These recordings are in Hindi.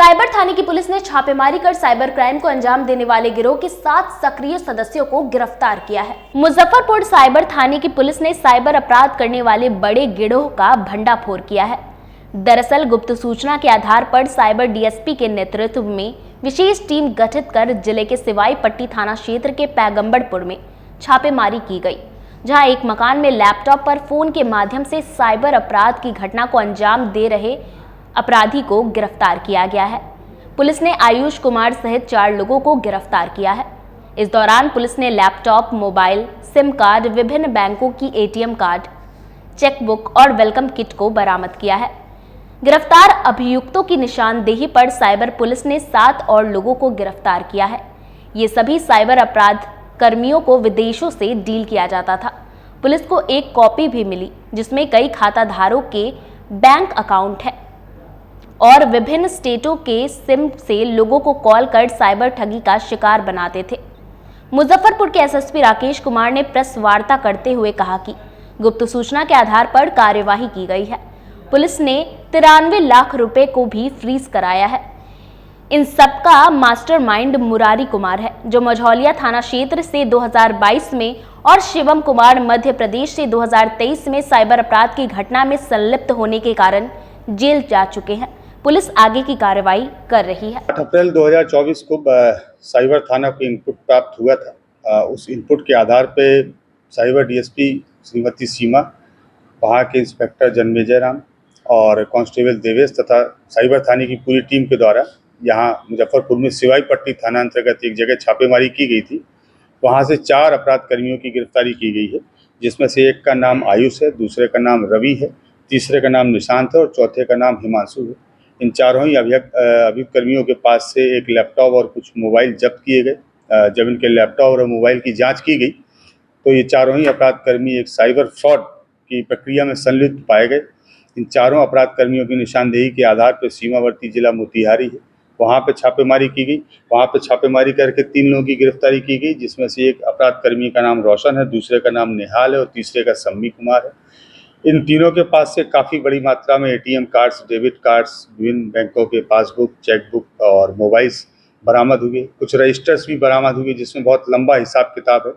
साइबर थाने की पुलिस ने छापेमारी कर साइबर क्राइम को अंजाम देने वाले गिरोह के 7 सक्रिय सदस्यों को गिरफ्तार किया है। मुजफ्फरपुर साइबर थाने की पुलिस ने साइबर अपराध करने वाले बड़े गिरोह का भंडाफोड़ किया है। दरअसल गुप्त सूचना के आधार पर साइबर डीएसपी के नेतृत्व में विशेष टीम गठित कर जिले के सिवाई पट्टी थाना क्षेत्र के पैगंबरपुर में छापेमारी की गई, जहां एक मकान में लैपटॉप पर फोन के माध्यम से साइबर अपराध की घटना को अंजाम दे रहे अपराधी को गिरफ्तार किया गया है। पुलिस ने आयुष कुमार सहित 4 लोगों को गिरफ्तार किया है। इस दौरान पुलिस ने लैपटॉप, मोबाइल, सिम कार्ड, विभिन्न बैंकों की एटीएम कार्ड, चेकबुक और वेलकम किट को बरामद किया है। गिरफ्तार अभियुक्तों की निशानदेही पर साइबर पुलिस ने 7 और लोगों को गिरफ्तार किया है। ये सभी साइबर अपराध कर्मियों को विदेशों से डील किया जाता था। पुलिस को एक कॉपी भी मिली जिसमें कई खाताधारकों के बैंक अकाउंट है और विभिन्न स्टेटों के सिम से लोगों को कॉल कर साइबर ठगी का शिकार बनाते थे। मुजफ्फरपुर के एसएसपी राकेश कुमार ने प्रेस वार्ता करते हुए कहा कि गुप्त सूचना के आधार पर कार्यवाही की गई है। पुलिस ने 93 लाख रुपए को भी फ्रीज कराया है। इन सबका मास्टरमाइंड मुरारी कुमार है, जो मझौलिया थाना क्षेत्र से 2022 में और शिवम कुमार मध्य प्रदेश से 2023 में साइबर अपराध की घटना में संलिप्त होने के कारण जेल जा चुके हैं। पुलिस आगे की कार्रवाई कर रही है। 8 अप्रैल 2024 को साइबर थाना को इनपुट प्राप्त हुआ था। उस इनपुट के आधार पे साइबर डीएसपी श्रीमती सीमा, वहाँ के इंस्पेक्टर जन्मेजय राम और कांस्टेबल देवेश तथा साइबर थाने की पूरी टीम के द्वारा यहाँ मुजफ्फरपुर में सिवाई पट्टी थाना अंतर्गत एक जगह छापेमारी की गई थी। वहाँ से 4 अपराध कर्मियों की गिरफ्तारी की गई है, जिसमें से एक का नाम आयुष है, दूसरे का नाम रवि है, तीसरे का नाम निशांत है और चौथे का नाम हिमांशु है। इन चारों ही अभियुक्त कर्मियों के पास से एक लैपटॉप और कुछ मोबाइल जब्त किए गए। जब इनके लैपटॉप और मोबाइल की जांच की गई तो ये चारों ही अपराध कर्मी एक साइबर फ्रॉड की प्रक्रिया में संलिप्त पाए गए। इन चारों अपराध कर्मियों की निशानदेही के आधार पर सीमावर्ती जिला मोतिहारी है, वहाँ पे छापेमारी की गई। वहाँ पे छापेमारी करके 3 लोगों की गिरफ्तारी की गई, जिसमें से एक अपराध कर्मी का नाम रोशन है, दूसरे का नाम निहाल है और तीसरे का सम्मी कुमार है। इन तीनों के पास से काफ़ी बड़ी मात्रा में एटीएम कार्ड्स, डेबिट कार्ड्स, विभिन्न बैंकों के पासबुक, चेकबुक और मोबाइल्स बरामद हुए। कुछ रजिस्टर्स भी बरामद हुए, जिसमें बहुत लंबा हिसाब किताब है।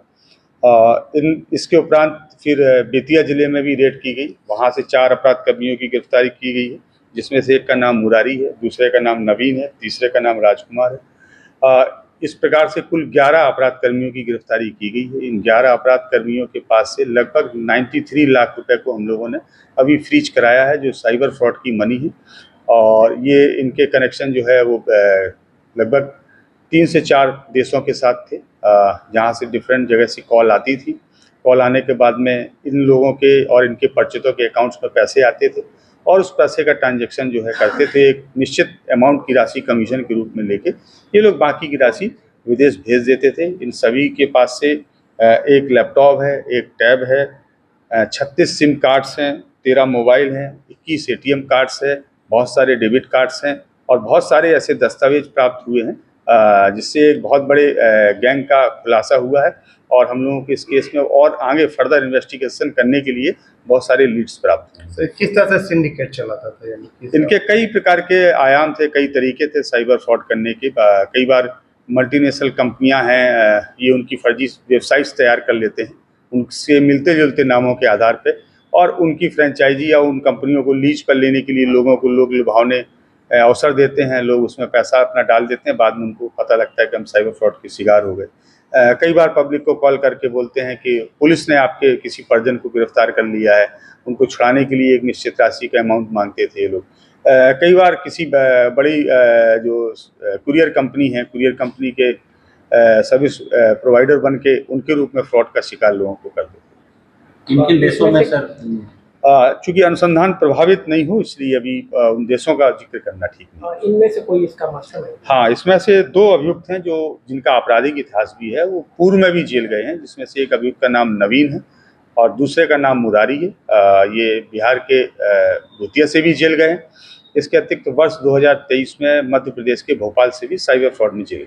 इसके उपरांत फिर बेतिया जिले में भी रेड की गई। वहाँ से 4 अपराध कर्मियों की गिरफ्तारी की गई है, जिसमें से एक का नाम मुरारी है, दूसरे का नाम नवीन है, तीसरे का नाम राजकुमार है। इस प्रकार से कुल 11 अपराध कर्मियों की गिरफ्तारी की गई है। इन 11 अपराध कर्मियों के पास से लगभग 93 लाख रुपए को हम लोगों ने अभी फ्रीज कराया है, जो साइबर फ्रॉड की मनी है। और ये इनके कनेक्शन जो है वो लगभग 3 से 4 देशों के साथ थे, जहाँ से डिफरेंट जगह से कॉल आती थी। कॉल आने के बाद में इन लोगों के और इनके परिचितों के अकाउंट्स में पैसे आते थे और उस पैसे का ट्रांजैक्शन जो है करते थे। एक निश्चित अमाउंट की राशि कमीशन के रूप में लेके ये लोग बाकी की राशि विदेश भेज देते थे। इन सभी के पास से एक लैपटॉप है, एक टैब है, 36 सिम कार्ड्स हैं, 13 मोबाइल हैं, 21 एटीएम कार्ड्स है, बहुत सारे डेबिट कार्ड्स हैं और बहुत सारे ऐसे दस्तावेज प्राप्त हुए हैं, जिससे एक बहुत बड़े गैंग का खुलासा हुआ है। और हम लोगों को इस केस में और आगे फर्दर इन्वेस्टिगेशन करने के लिए बहुत सारे लीड्स प्राप्त हुए। किस तरह से सिंडिकेट चलाता था? यानी इनके कई प्रकार के आयाम थे, कई तरीके थे साइबर फ्रॉड करने के। कई बार मल्टीनेशनल कंपनियां हैं, ये उनकी फर्जी वेबसाइट्स तैयार कर लेते हैं उनसे मिलते जुलते नामों के आधार पे, और उनकी फ्रेंचाइजी या उन कंपनियों को लीज पर लेने के लिए लोगों को लोग लुभावने अवसर देते हैं। लोग उसमें पैसा अपना डाल देते हैं, बाद में उनको पता लगता है कि हम साइबर फ्रॉड के शिकार हो गए। कई बार पब्लिक को कॉल करके बोलते हैं कि पुलिस ने आपके किसी परिजन को गिरफ्तार कर लिया है। उनको छुड़ाने के लिए एक निश्चित राशि का अमाउंट मांगते थे ये लोग। कई बार किसी बड़ी जो कुरियर कंपनी है, कुरियर कंपनी के सर्विस प्रोवाइडर बन के उनके रूप में फ्रॉड का शिकार लोगों को कर देते हैं। किन देशों में सर? चूंकि अनुसंधान प्रभावित नहीं हो, इसलिए अभी उन देशों का जिक्र करना ठीक नहीं। इनमें से कोई इसका मास्टर है? हाँ, इसमें से 2 अभियुक्त हैं जो जिनका आपराधिक इतिहास भी है, वो पूर्व में भी जेल गए हैं, जिसमें से एक अभियुक्त का नाम नवीन है और दूसरे का नाम मुरारी है। ये बिहार के बेतिया से भी जेल गए हैं। इसके अतिरिक्त वर्ष 2023 में मध्य प्रदेश के भोपाल से भी साइबर फ्रॉड में जेल गए।